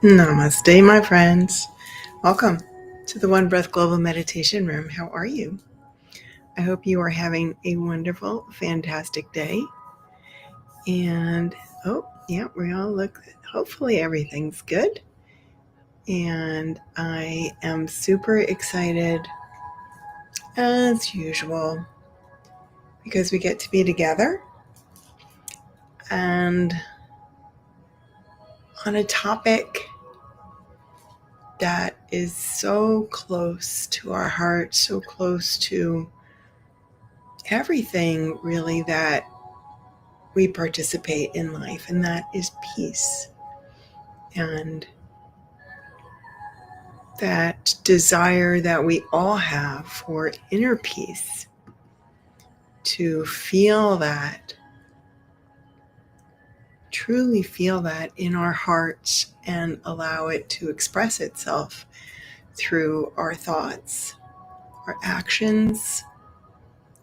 Namaste, my friends. Welcome to the One Breath Global Meditation Room. How are you? I hope you are having a wonderful, fantastic day. And we all look, hopefully everything's good. And I am super excited, as usual, because we get to be together and on a topic that is so close to our heart, so close to everything really that we participate in life, and that is peace. And that desire that we all have for inner peace, to feel that, truly feel that in our hearts and allow it to express itself through our thoughts, our actions,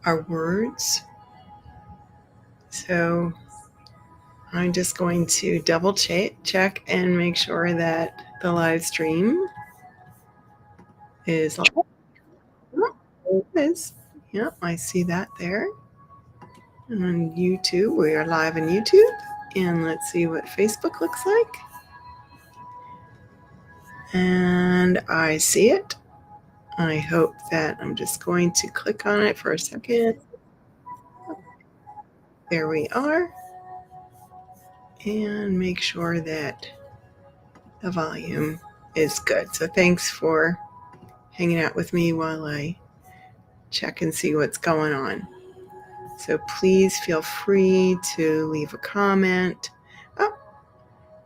our words. So I'm just going to double check and make sure that the live stream is on. It is. Yep, I see that there. On YouTube, we are live on YouTube. And let's see what Facebook looks like. And I see it. I hope that I'm just going to click on it for a second. There we are. And make sure that the volume is good. So thanks for hanging out with me while I check and see what's going on. So please feel free to leave a comment. Oh,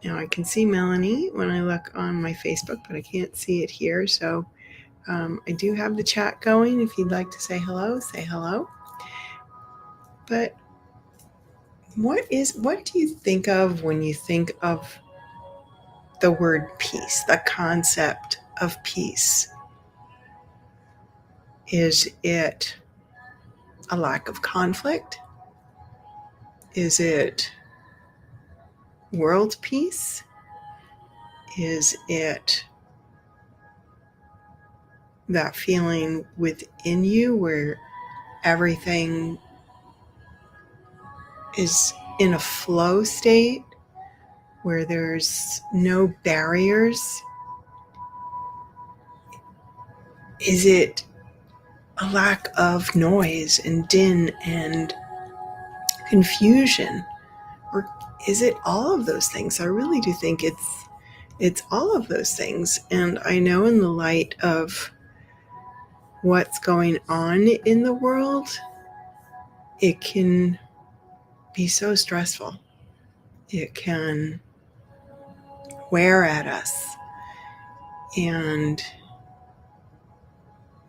now I can see Melanie when I look on my Facebook, but I can't see it here. So I do have the chat going. If you'd like to say hello, say hello. But what do you think of when you think of the word peace, the concept of peace? Is it a lack of conflict? Is it world peace? Is it that feeling within you where everything is in a flow state, where there's no barriers? Is it a lack of noise and din and confusion? Or is it all of those things? I really do think it's all of those things. And I know in the light of what's going on in the world, it can be so stressful. It can wear at us and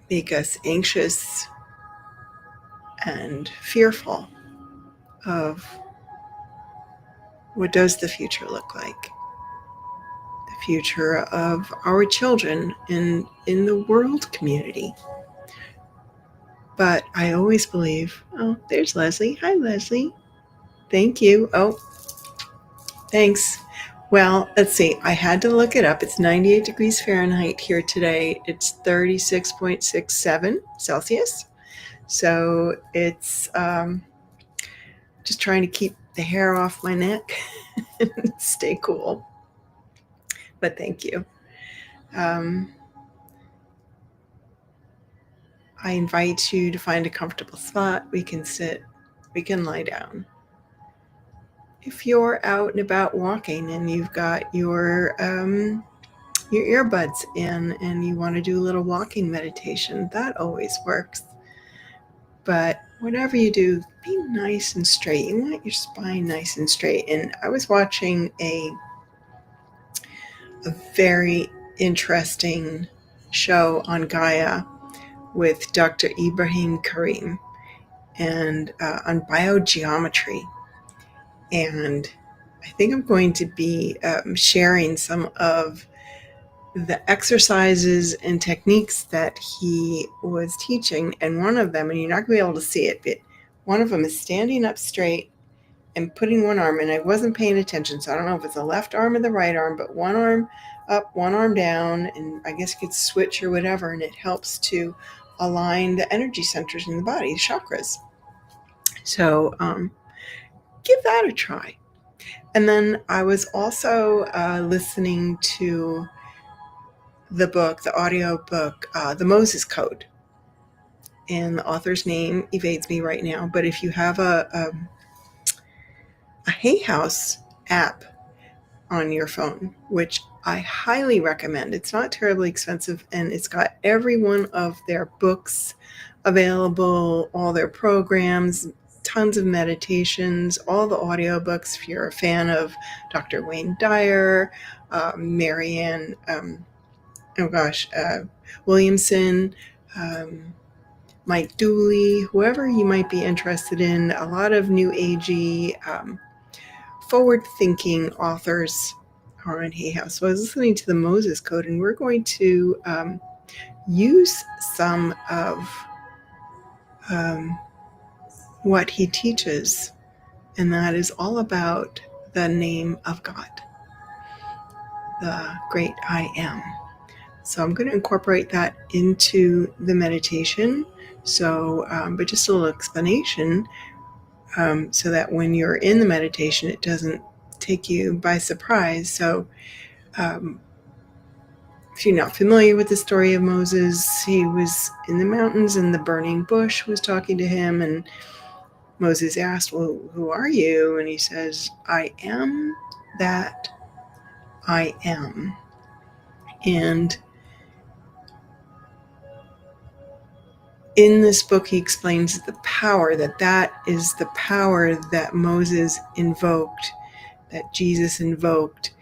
make us anxious and fearful of what does the future look like. The future of our children in the world community. But I always believe, oh, there's Leslie. Hi, Leslie. Thank you. Oh, thanks. Well, let's see. I had to look it up. It's 98 degrees Fahrenheit here today. It's 36.67 Celsius. So it's just trying to keep the hair off my neck and stay cool. But thank you. I invite you to find a comfortable spot. We can sit, we can lie down. If you're out and about walking and you've got your earbuds in and you want to do a little walking meditation, that always works. But whatever you do, be nice and straight. You want your spine nice and straight. And I was watching a very interesting show on Gaia with Dr. Ibrahim Karim and on biogeometry. And I think I'm going to be sharing some of the exercises and techniques that he was teaching. And one of them, and you're not going to be able to see it, but one of them is standing up straight and putting one arm, and I wasn't paying attention, so I don't know if it's the left arm or the right arm, but one arm up, one arm down, and I guess you could switch or whatever, and it helps to align the energy centers in the body, the chakras. So give that a try. And then I was also listening to the book, the audio book, The Moses Code. And the author's name evades me right now, but if you have a Hay House app on your phone, which I highly recommend. It's not terribly expensive, and it's got every one of their books available, all their programs, tons of meditations, all the audiobooks. If you're a fan of Dr. Wayne Dyer, Marianne, Williamson, Mike Dooley, whoever you might be interested in, a lot of new agey, forward-thinking authors are on Hay House. So I was listening to the Moses Code, and we're going to use some of what he teaches, and that is all about the name of God, the great I am. So I'm going to incorporate that into the meditation. So, but just a little explanation, so that when you're in the meditation, it doesn't take you by surprise. So if you're not familiar with the story of Moses, he was in the mountains and the burning bush was talking to him, and Moses asked, well, who are you? And he says, I am that I am. And in this book, he explains the power, that is the power that Moses invoked, that Jesus invoked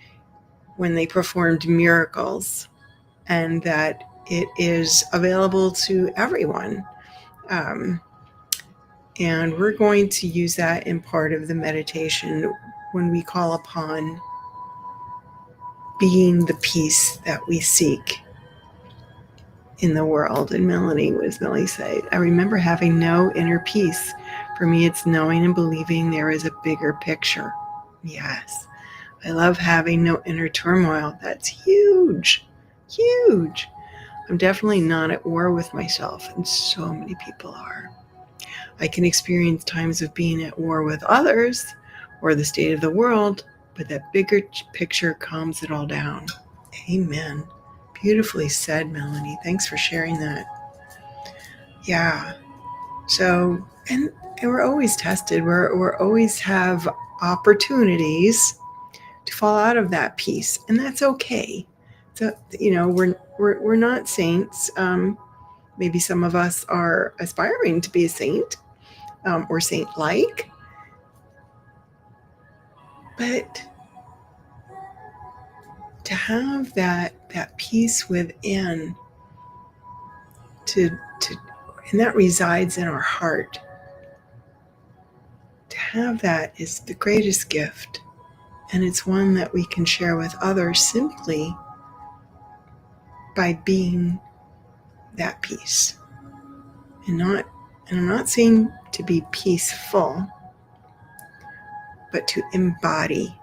when they performed miracles, and that it is available to everyone. And we're going to use that in part of the meditation when we call upon being the peace that we seek in the world. And Melanie, what does Melanie say? I remember having no inner peace. For me, it's knowing and believing there is a bigger picture. Yes. I love having no inner turmoil. That's huge. Huge. I'm definitely not at war with myself, and so many people are. I can experience times of being at war with others or the state of the world, but that bigger picture calms it all down. Amen. Beautifully said, Melanie. Thanks for sharing that. Yeah. So, and we're always tested. We're always have opportunities to fall out of that peace, and that's okay. So, we're not saints. Maybe some of us are aspiring to be a saint. Or saint-like, but to have that peace within, and that resides in our heart. To have that is the greatest gift, and it's one that we can share with others simply by being that peace. And I'm not saying to be peaceful, but to embody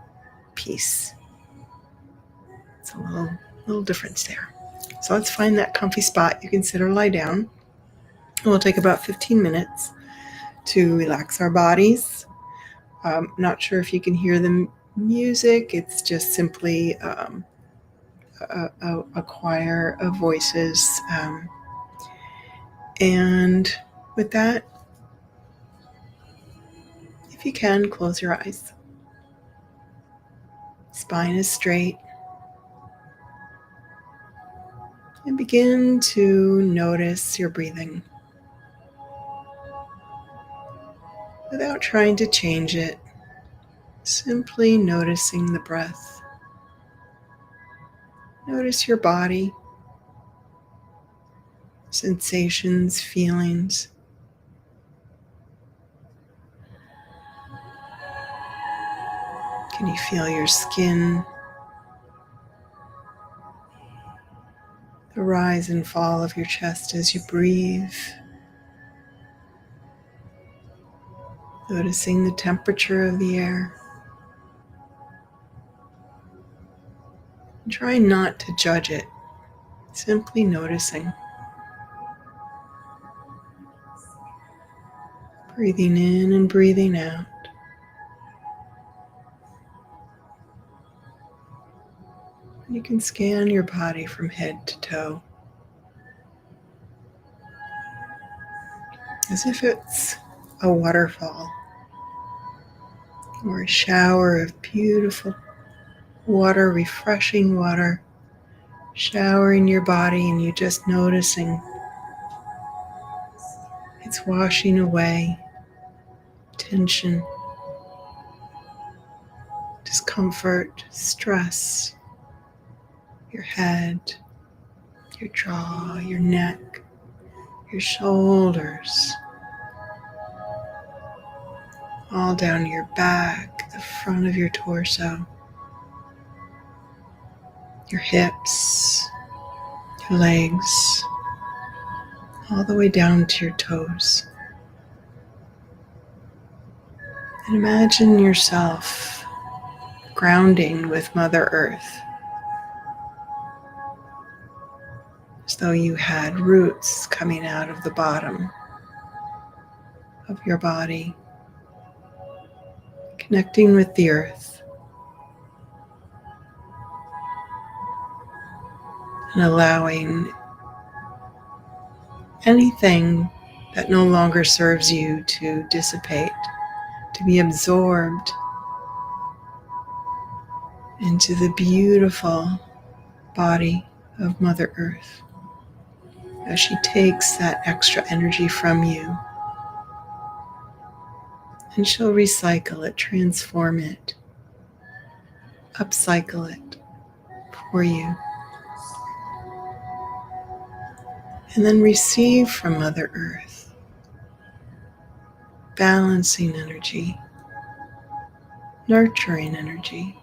peace. It's a little difference there. So let's find that comfy spot you can sit or lie down. We'll take about 15 minutes to relax our bodies. Not sure if you can hear the music. It's just simply a choir of voices. And with that, if you can, close your eyes. Spine is straight. And begin to notice your breathing without trying to change it. Simply noticing the breath. Notice your body, sensations, feelings. Can you feel your skin? The rise and fall of your chest as you breathe. Noticing the temperature of the air. Try not to judge it, simply noticing. Breathing in and breathing out. And you can scan your body from head to toe, as if it's a waterfall or a shower of beautiful water, refreshing water, showering your body, and you just noticing it's washing away tension, discomfort, stress, your head, your jaw, your neck, your shoulders, all down your back, the front of your torso, your hips, your legs, all the way down to your toes. And imagine yourself grounding with Mother Earth, as though you had roots coming out of the bottom of your body, connecting with the earth and allowing anything that no longer serves you to dissipate, to be absorbed into the beautiful body of Mother Earth as she takes that extra energy from you, and she'll recycle it, transform it, upcycle it for you, and then receive from Mother Earth balancing energy, nurturing energy.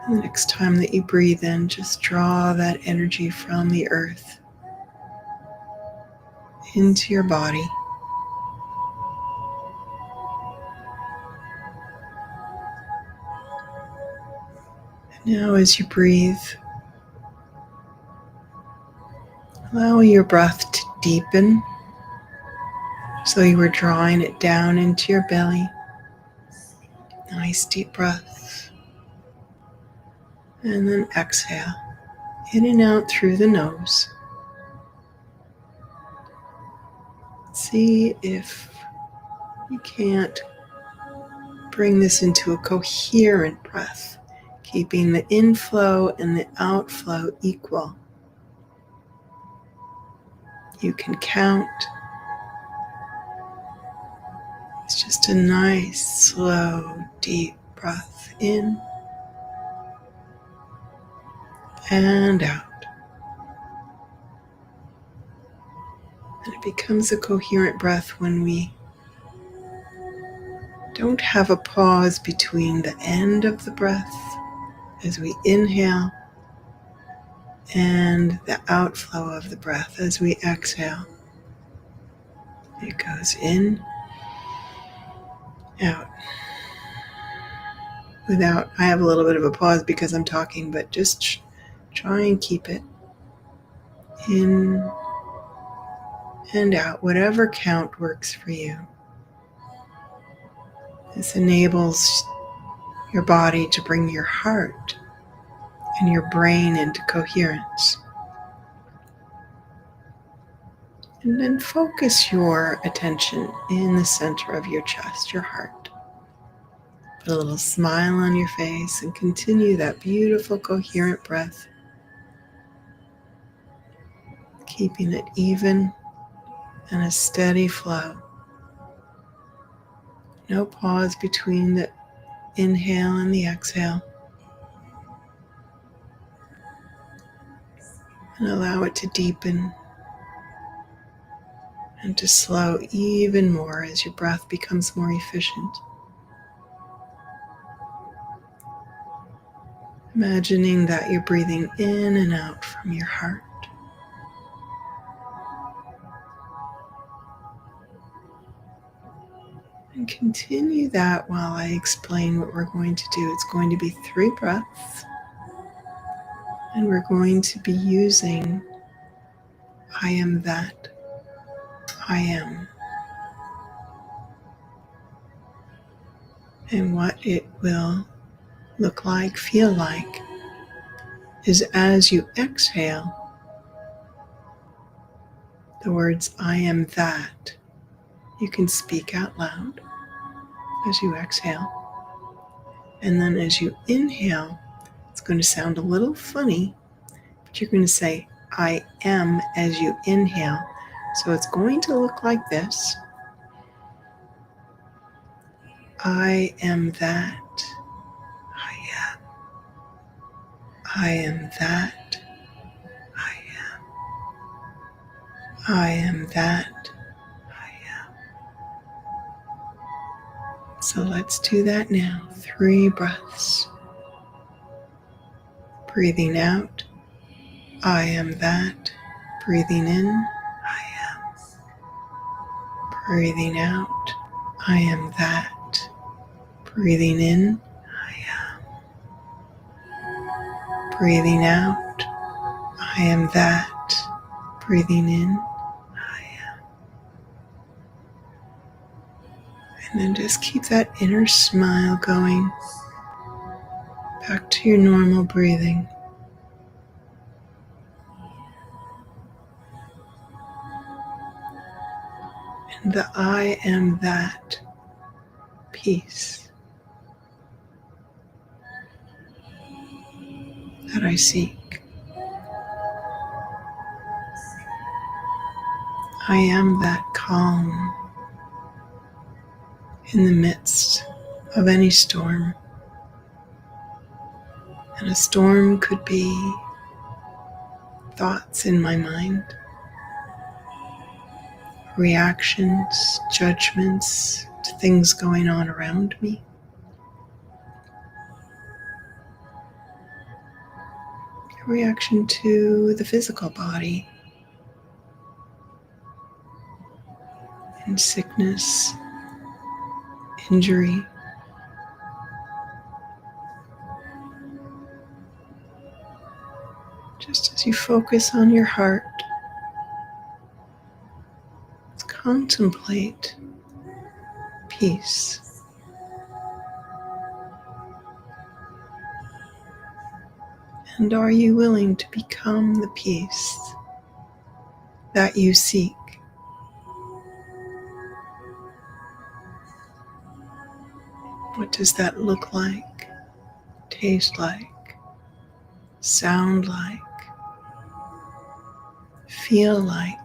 And the next time that you breathe in, just draw that energy from the earth into your body. And now as you breathe, allow your breath to deepen, so you were drawing it down into your belly. Nice deep breath. And then exhale, in and out through the nose. See if you can't bring this into a coherent breath, keeping the inflow and the outflow equal. You can count. It's just a nice, slow, deep breath in and out. And it becomes a coherent breath when we don't have a pause between the end of the breath as we inhale and the outflow of the breath as we exhale. It goes in, out. I have a little bit of a pause because I'm talking, but just try and keep it in and out, whatever count works for you. This enables your body to bring your heart and your brain into coherence. And then focus your attention in the center of your chest, your heart. Put a little smile on your face and continue that beautiful, coherent breath, keeping it even and a steady flow. No pause between the inhale and the exhale. And allow it to deepen and to slow even more as your breath becomes more efficient. Imagining that you're breathing in and out from your heart. continue that while I explain what we're going to do. It's going to be 3 breaths, and we're going to be using I am that I am. And what it will look like, feel like, is as you exhale, the words I am that, you can speak out loud as you exhale. And then as you inhale, it's going to sound a little funny, but you're going to say I am as you inhale. So it's going to look like this. I am that I am. I am that I am. I am that I am. So let's do that now. 3 breaths. Breathing out, I am that. Breathing in, I am. Breathing out, I am that. Breathing in, I am. Breathing out, I am that. Breathing in, I am. And then just keep that inner smile going back to your normal breathing. And the I am that peace that I seek. I am that calm in the midst of any storm. And a storm could be thoughts in my mind, reactions, judgments to things going on around me. A reaction to the physical body and sickness, injury. Just as you focus on your heart, contemplate peace. And are you willing to become the peace that you seek? What does that look like, taste like, sound like, feel like?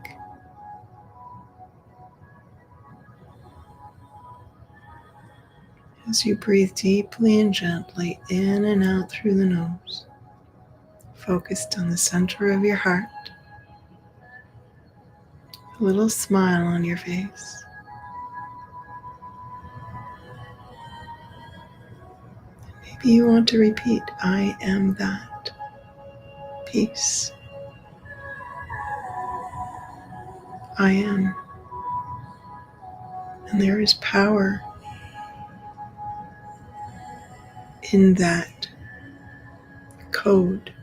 As you breathe deeply and gently in and out through the nose, focused on the center of your heart, a little smile on your face. Maybe you want to repeat, I am that peace. I am. And there is power in that code.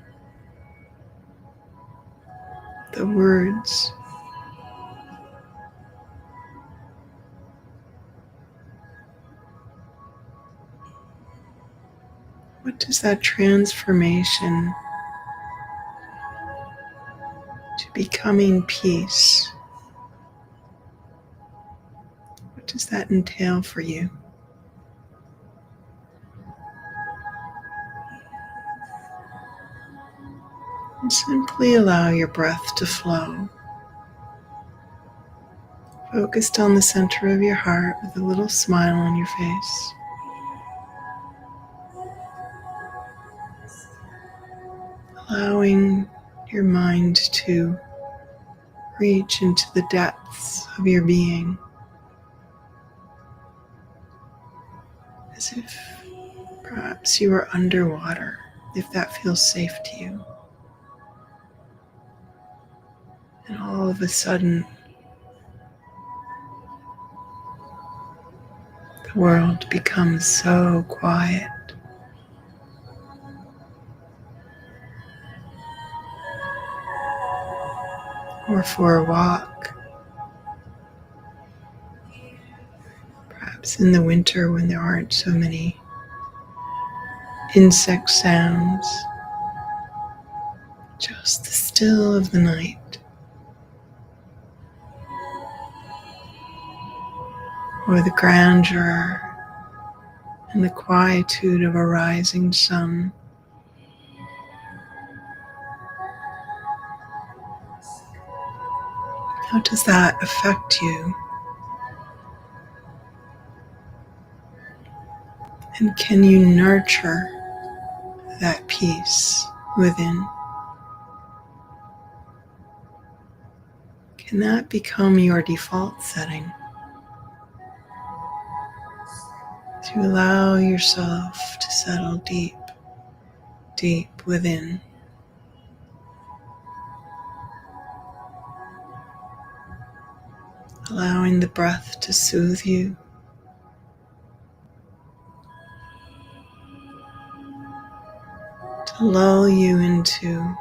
The words. What does that transformation to becoming peace, what does that entail for you? And simply allow your breath to flow. Focused on the center of your heart with a little smile on your face. Allowing your mind to reach into the depths of your being, as if perhaps you are underwater, if that feels safe to you. And all of a sudden, the world becomes so quiet. Or for a walk, perhaps in the winter when there aren't so many insect sounds, just the still of the night, or the grandeur and the quietude of a rising sun. How does that affect you? And can you nurture that peace within? Can that become your default setting? To allow yourself to settle deep, deep within. Allowing the breath to soothe you. To lull you into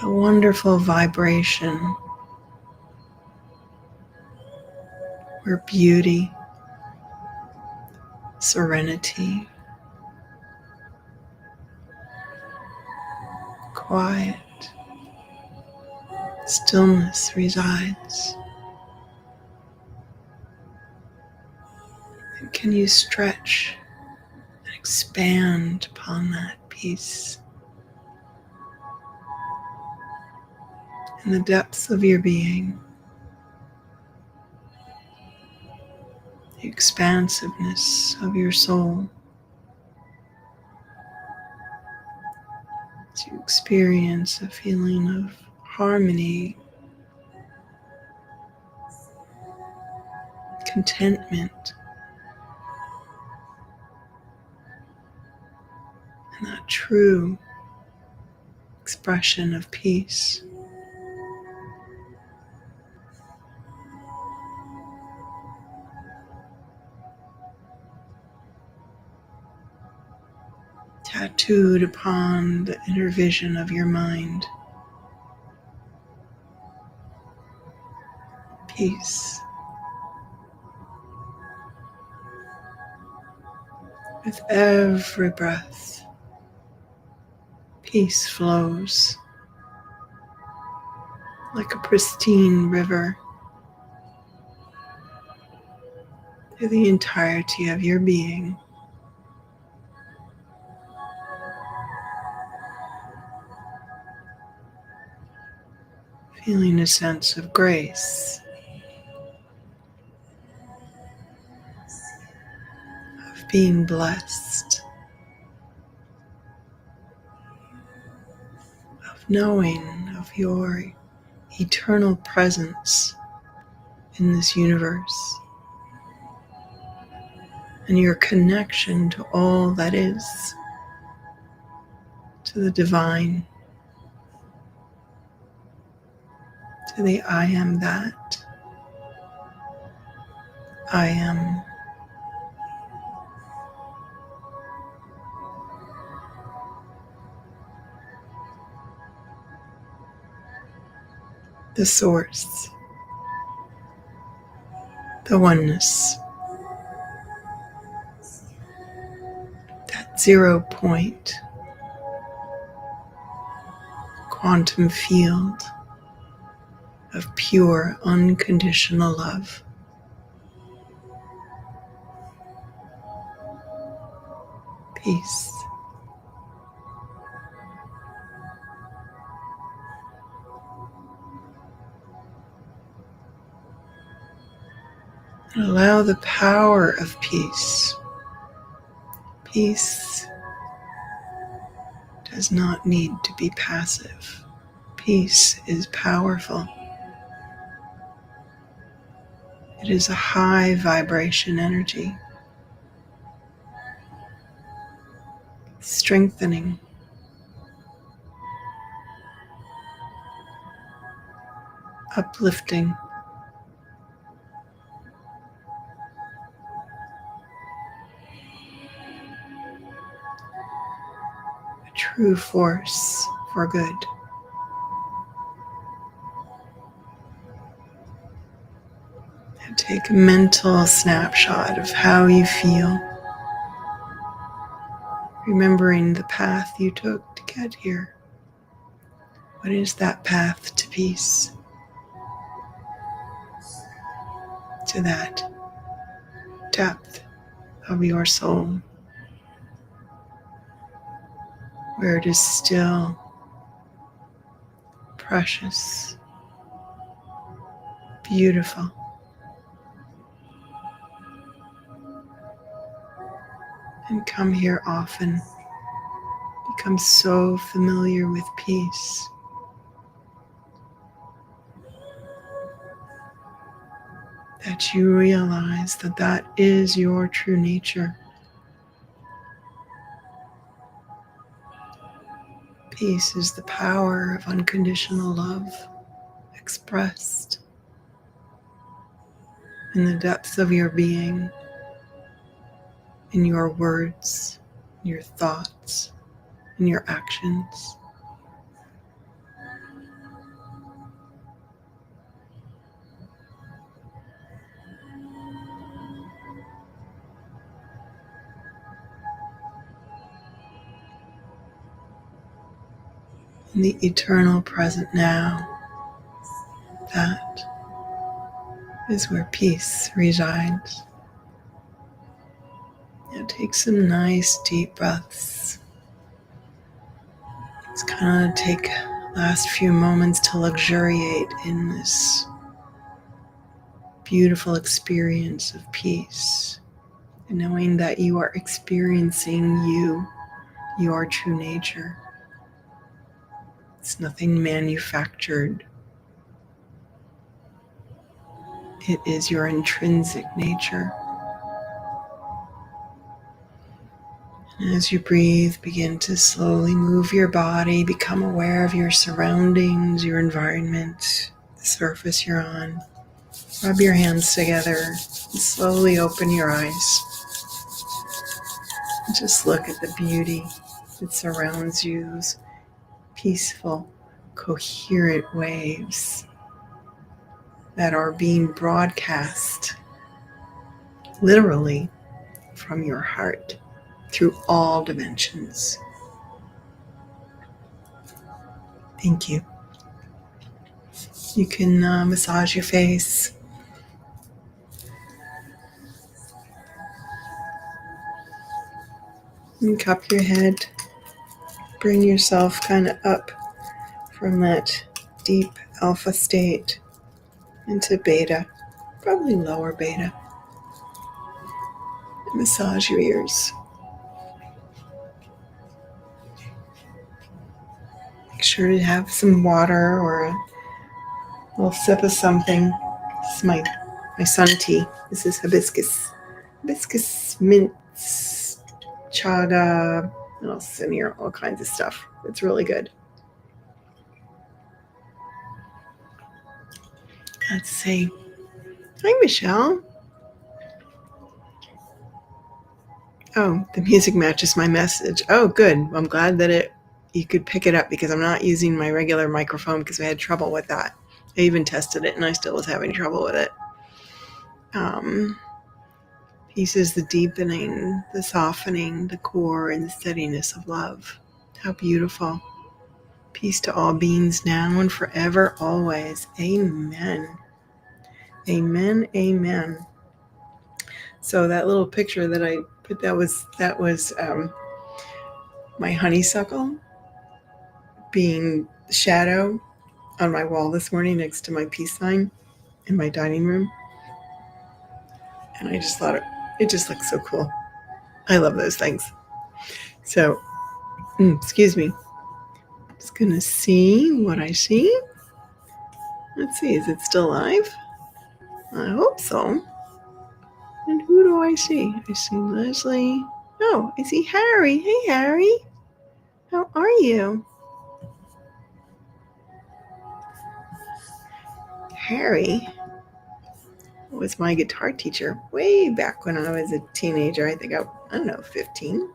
a wonderful vibration where beauty, serenity, quiet, stillness resides. And can you stretch and expand upon that peace in the depths of your being, the expansiveness of your soul, to experience a feeling of harmony, contentment, and that true expression of peace. Tattooed upon the inner vision of your mind. Peace. With every breath, peace flows like a pristine river through the entirety of your being. Feeling a sense of grace, of being blessed, of knowing of your eternal presence in this universe and your connection to all that is, to the divine, to the I am that. I am. The source, the oneness, that 0 point, quantum field of pure, unconditional love. Peace. And allow the power of peace. Peace does not need to be passive. Peace is powerful. It is a high vibration energy, strengthening, uplifting, true force for good. And take a mental snapshot of how you feel, remembering the path you took to get here. What is that path to peace? To that depth of your soul, where it is still precious, beautiful, and come here often. Become so familiar with peace that you realize that that is your true nature. Peace is the power of unconditional love expressed in the depths of your being, in your words, your thoughts, and your actions. In the eternal present now, that is where peace resides. Now take some nice deep breaths. Just kind of take last few moments to luxuriate in this beautiful experience of peace, and knowing that you are experiencing your true nature. It's nothing manufactured. It is your intrinsic nature. And as you breathe, begin to slowly move your body, become aware of your surroundings, your environment, the surface you're on. Rub your hands together and slowly open your eyes. And just look at the beauty that surrounds you, those peaceful, coherent waves that are being broadcast literally from your heart through all dimensions. Thank you. You can massage your face. And cup your head. Bring yourself kind of up from that deep alpha state into beta, probably lower beta. And massage your ears. Make sure to have some water or a little sip of something. This is my sun tea. This is hibiscus. Hibiscus, mint, chaga, what else is in here? All kinds of stuff. It's really good. Let's see. Hi, Michelle. Oh, the music matches my message. Oh, good. I'm glad that you could pick it up because I'm not using my regular microphone because I had trouble with that. I even tested it and I still was having trouble with it. Peace is the deepening, the softening, the core, and the steadiness of love. How beautiful. Peace to all beings now and forever, always. Amen. Amen. Amen. So that little picture that I put, that was my honeysuckle being shadow on my wall this morning next to my peace sign in my dining room. And I just thought it just looks so cool. I love those things. So, excuse me. Just gonna see what I see. Let's see, is it still live? I hope so. And who do I see? I see Leslie. Oh, I see Harry. Hey, Harry. How are you? Harry was my guitar teacher way back when I was a teenager. I think I don't know, 15,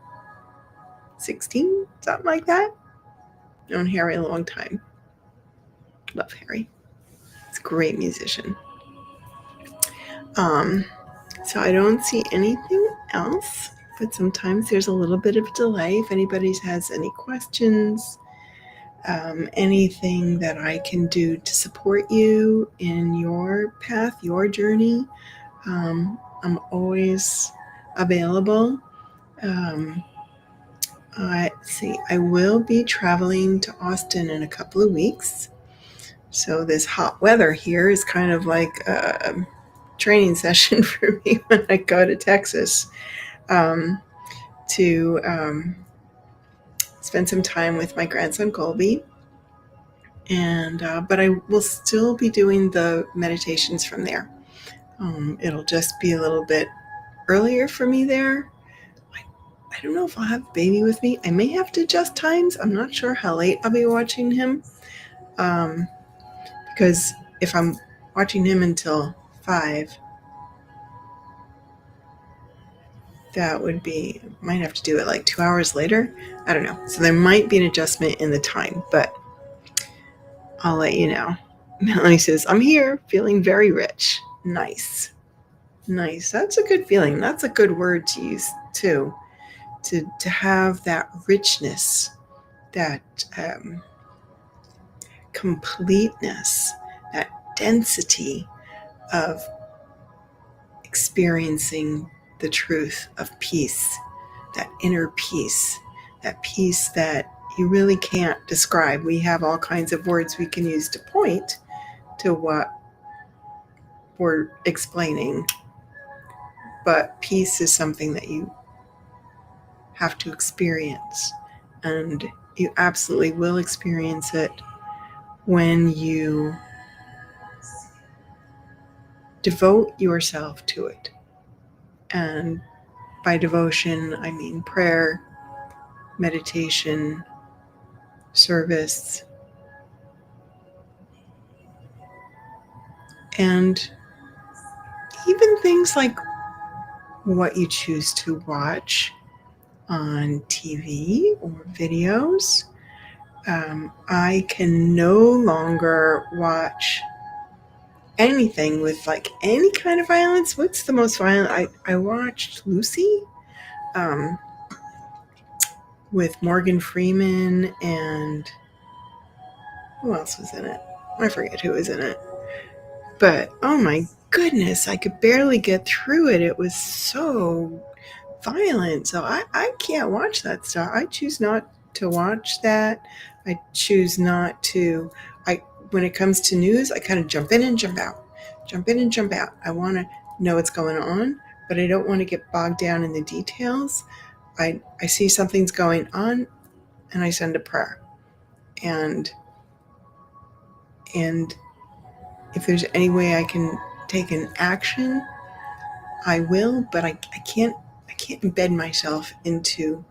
16, something like that. Known Harry a long time. Love Harry. He's a great musician. So I don't see anything else, but sometimes there's a little bit of delay. If anybody has any questions, anything that I can do to support you in your path, your journey, I'm always available. I will be traveling to Austin in a couple of weeks. So this hot weather here is kind of like a training session for me when I go to Texas to spend some time with my grandson Colby. And but I will still be doing the meditations from there. It'll just be a little bit earlier for me there. I don't know if I'll have baby with me. I may have to adjust times. I'm not sure how late I'll be watching him. Because if I'm watching him until 5, that would be, might have to do it like 2 hours later. I don't know. So there might be an adjustment in the time, but I'll let you know. Melanie says, I'm here feeling very rich. Nice. That's a good feeling. That's a good word to use too. To have that richness, that completeness, that density of experiencing the truth of peace, that inner peace, that peace that you really can't describe. We have all kinds of words we can use to point to what we're explaining, but peace is something that you have to experience, and you absolutely will experience it when you devote yourself to it. And by devotion, I mean prayer, meditation, service, and even things like what you choose to watch on TV or videos. I can no longer watch anything with like any kind of violence. What's the most violent? I watched Lucy with Morgan Freeman, and who else was in it? I forget who was in it. But oh my goodness, I could barely get through it. It was so violent. So I can't watch that stuff. I choose not to watch that. I choose not to. When it comes to news, I kind of jump in and jump out. I want to know what's going on, but I don't want to get bogged down in the details. I see something's going on, and I send a prayer. And if there's any way I can take an action, I will, but I can't embed myself into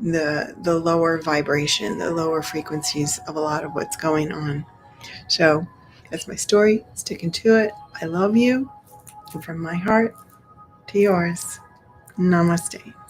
the lower vibration, the lower frequencies of a lot of what's going on. So that's my story. Sticking to it. I love you. And from my heart to yours, namaste.